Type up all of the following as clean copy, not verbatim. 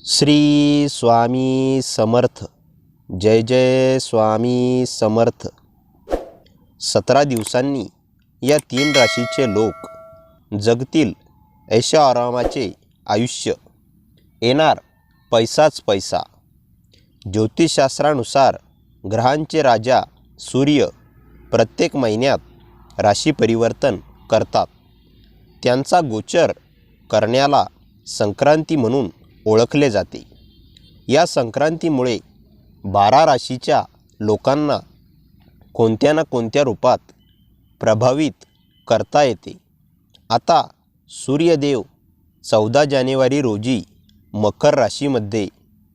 श्री स्वामी समर्थ. जय जय स्वामी समर्थ. 17 दिवसांनी या 3 राशीचे लोक जगतील ऐशा आरामाचे आयुष्य. येणार पैसाच पैसा. ज्योतिषशास्त्रानुसार ग्रहांचे राजा सूर्य प्रत्येक महिन्यात राशी परिवर्तन करतात. त्यांचा गोचर करण्याला संक्रांती म्हणून ओळखले जाते. या संक्रांतीमुळे 12 राशीच्या लोकांना कोणत्या ना कोणत्या रूपात प्रभावित करता येते. आता सूर्यदेव 14 जानेवारी रोजी मकर राशीमध्ये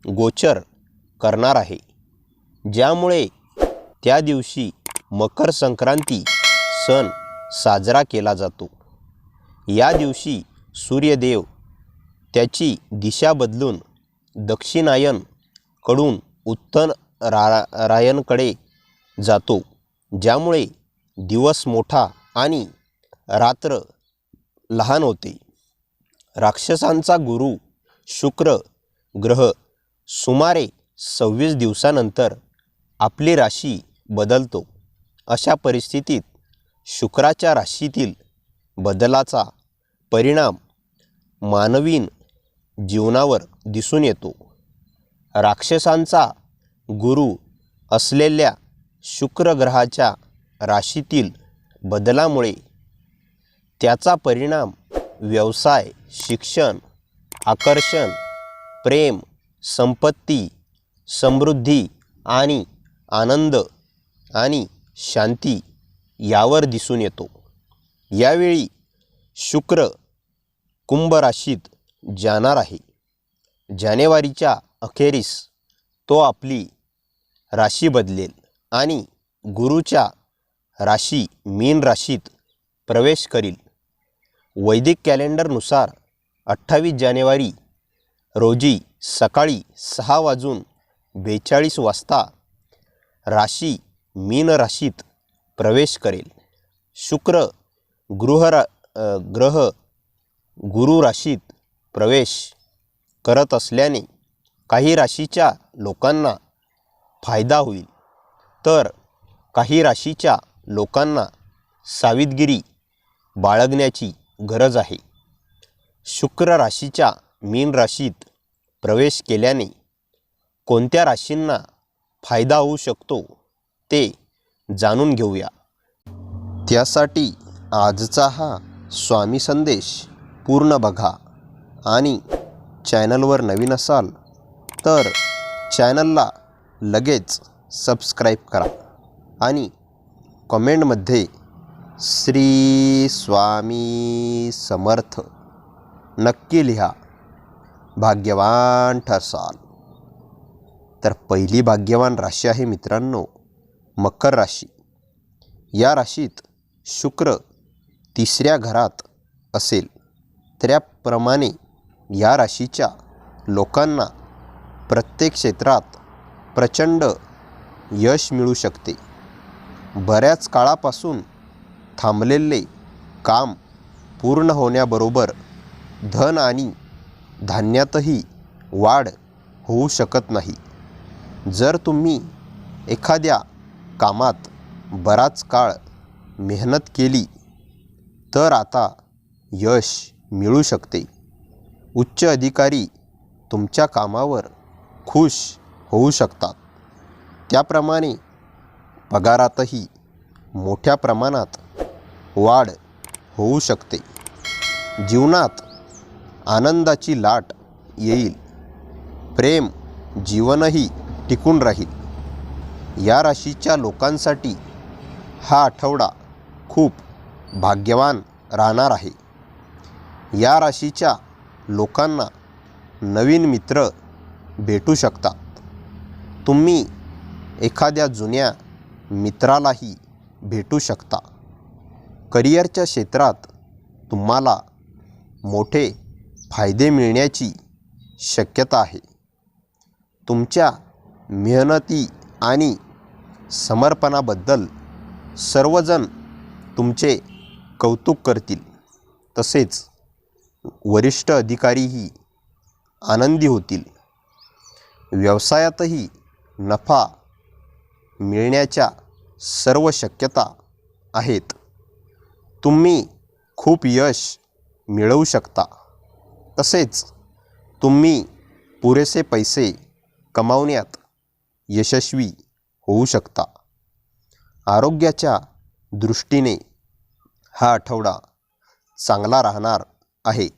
गोचर करणार आहे, ज्यामुळे त्या दिवशी मकर संक्रांती सण साजरा केला जातो. या दिवशी सूर्यदेव त्याची दिशा बदलून दक्षिणायन कडून उत्तरायणकडे जातो, ज्यामुळे दिवस मोठा आणि रात्र लहान होते. राक्षसांचा गुरु शुक्र ग्रह सुमारे 26 दिवसानंतर आपली राशी बदलतो. अशा परिस्थितीत शुक्राच्या राशीतील बदलाचा परिणाम मानवीन जीवनावर दिसून येतो. राक्षसांचा गुरु असलेल्या शुक्र ग्रहाच्या राशीतील बदलामुळे त्याचा परिणाम व्यवसाय, शिक्षण, आकर्षण, प्रेम, संपत्ती, समृद्धी आणि आनंद आणि शांती यावर दिसून येतो. यावेळी शुक्र कुंभ राशीत जाणार आहे. जानेवारीच्या अखेरीस तो आपली राशी बदलेल आणि गुरुच्या राशी मीन राशीत प्रवेश करील. वैदिक कॅलेंडरनुसार 28 जानेवारी रोजी सकाळी 6:42 वाजता राशी मीन राशीत प्रवेश करेल. शुक्र ग्रह गुरु राशीत प्रवेश करत असल्याने काही राशीच्या लोकांना फायदा होईल, तर काही राशीच्या लोकांना सावधगिरी बाळगण्याची गरज आहे. शुक्र राशीच्या मीन राशीत प्रवेश केल्याने कोणत्या राशींना फायदा होऊ शकतो ते जाणून घेऊया. त्यासाठी आजचा हा स्वामी संदेश पूर्ण बघा आणि चॅनलवर नवीन असाल तर चॅनलला लगेच सबस्क्राईब करा आणि कमेंटमध्ये श्री स्वामी समर्थ नक्की लिहा. भाग्यवान ठरसाल. तर पहिली भाग्यवान राशी आहे मित्रांनो, मकर राशी. या राशीत शुक्र 3ऱ्या घरात असेल. त्याप्रमाणे या राशीच्या लोकांना प्रत्येक क्षेत्रात प्रचंड यश मिळू शकते. बऱ्याच काळापासून थांबलेले काम पूर्ण होण्याबरोबर धन आणि धान्यातही वाढ होऊ शकत नाही. जर तुम्ही एखाद्या कामात बराच काळ मेहनत केली तर आता यश मिळू शकते. उच्च अधिकारी तुमच्या कामावर खुश होऊ शकतात. त्याप्रमाणे पगारातही मोठ्या प्रमाणात वाढ होऊ शकते. जीवनात आनंदाची लाट येईल. प्रेम जीवनही टिकून राहील. या राशीच्या लोकांसाठी हा आठवडा खूप भाग्यवान राहणार आहे. या राशीच्या लोकांना नवीन मित्र भेटू शकतात. तुम्ही एखाद्या जुन्या मित्रालाही भेटू शकता. करिअरच्या क्षेत्रात तुम्हाला मोठे फायदे मिळण्याची शक्यता आहे. तुमच्या मेहनती आणि समर्पणाबद्दल सर्वजण तुमचे कौतुक करतील. तसेच वरिष्ठ अधिकारीही आनंदी होतील. व्यवसायातही नफा मिळण्याच्या सर्व शक्यता आहेत. तुम्ही खूप यश मिळवू शकता. तसेच तुम्ही पुरेसे पैसे कमावण्यात यशस्वी होऊ शकता. आरोग्याच्या दृष्टीने हा आठवडा चांगला राहणार आहे.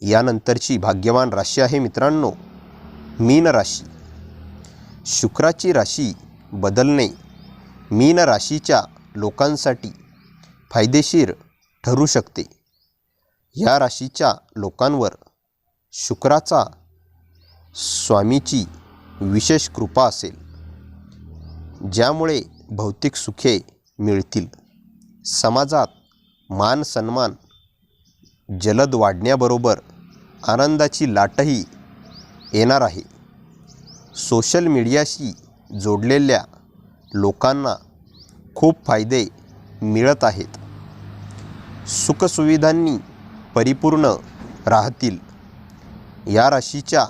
यानंतरची भाग्यवान राशी आहे मित्रांनो, मीन राशी. शुक्राची राशी बदलणे मीन राशीच्या लोकांसाठी फायदेशीर ठरू शकते. या राशीच्या लोकांवर शुक्राचा स्वामीची विशेष कृपा असेल, ज्यामुळे भौतिक सुखे मिळतील. समाजात मान सन्मान जलद वाढण्याबरोबर आनंदाची लाटही येणार आहे. सोशल मीडियाशी जोडलेल्या लोकांना खूप फायदे मिळत आहेत. सुखसुविधांनी परिपूर्ण राहतील. या राशीच्या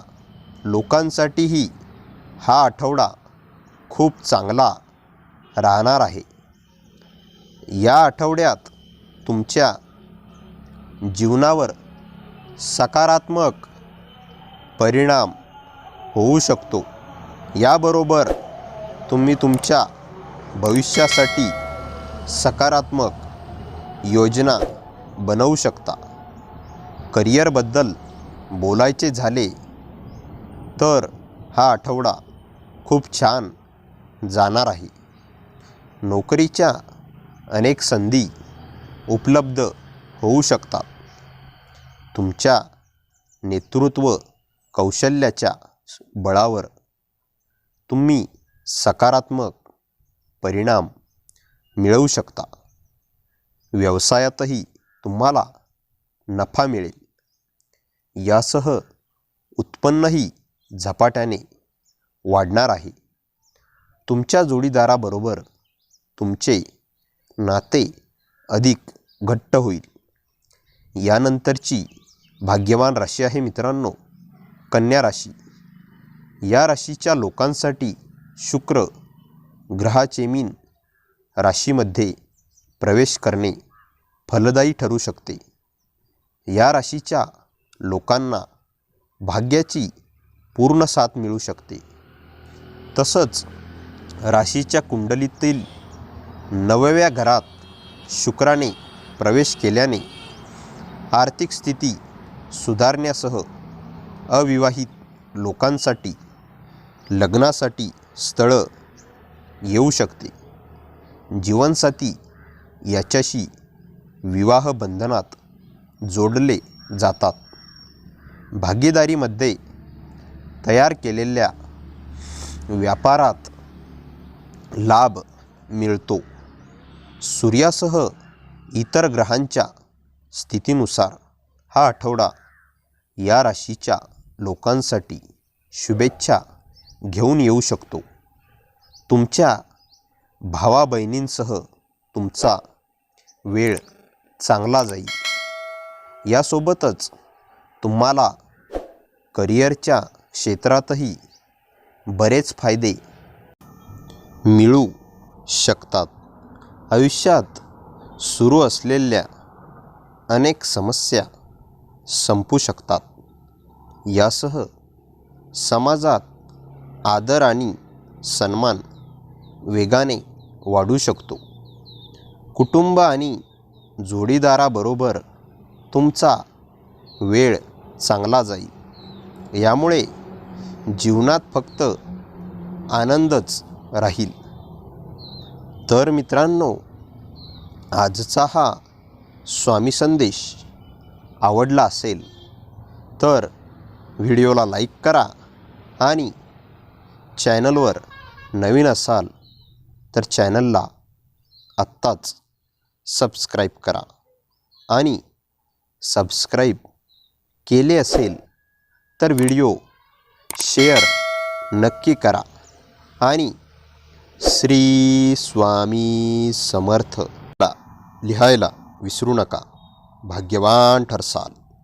लोकांसाठीही हा आठवडा खूप चांगला राहणार आहे. या आठवड्यात तुमच्या जीवनावर सकारात्मक परिणाम होऊ शकतो. याबरोबर तुम्ही तुमच्या भविष्यासाठी सकारात्मक योजना बनवू शकता. करिअरबद्दल बोलायचे झाले तर हा आठवडा खूप छान जाणार आहे. नोकरीच्या अनेक संधी उपलब्ध होऊ शकतात. तुमच्या नेतृत्व कौशल्याच्या बळावर तुम्ही सकारात्मक परिणाम मिळवू शकता. व्यवसायातही तुम्हाला नफा मिळेल. यासह उत्पन्नही झपाट्याने वाढणार आहे. तुमच्या जोडीदाराबरोबर तुमचे नाते अधिक घट्ट होईल. यानंतरची भाग्यवान राशी आहे मित्रांनो, कन्या राशी. या राशीच्या लोकांसाठी शुक्र ग्रहाचे मीन राशीमध्ये प्रवेश करणे फलदायी ठरू शकते. या राशीच्या लोकांना भाग्याची पूर्ण साथ मिळू शकते. तसंच राशीच्या कुंडलीतील 9व्या घरात शुक्राने प्रवेश केल्याने आर्थिक स्थिती सुधारण्यासह अविवाहित लोकांसाठी लग्नासाठी स्थळं येऊ शकते. जीवनसाथी याच्याशी विवाह बंधनात जोडले जातात. भागीदारीमध्ये तयार केलेल्या व्यापारात लाभ मिळतो. सूर्यासह इतर ग्रहांच्या स्थितीनुसार हा आठवडा या राशीच्या लोकांसाठी शुभेच्छा घेऊन येऊ शकतो. तुमच्या भावा बहिणींसह तुमचा वेळ चांगला जाईल. यासोबतच तुम्हाला करिअरच्या क्षेत्रातही बरेच फायदे मिळू शकतात. आयुष्यात सुरू असलेल्या अनेक समस्या संपू शकतात. यासह समाजात आदर आणि सन्मान वेगाने वाढू शकतो. कुटुंब आणि जोडीदाराबरोबर तुमचा वेळ चांगला जाईल. यामुळे जीवनात फक्त आनंदच राहील. तर मित्रांनो, आजचा हा स्वामी संदेश आवडला असेल तर व्हिडिओला लाईक करा आणि चॅनलवर नवीन असाल तर चॅनलला आत्ताच सबस्क्राईब करा. आणि सबस्क्राईब केले असेल तर व्हिडिओ शेअर नक्की करा. आणि श्री स्वामी समर्थ लिहायला विसरू नका. भाग्यवान ठरसाल.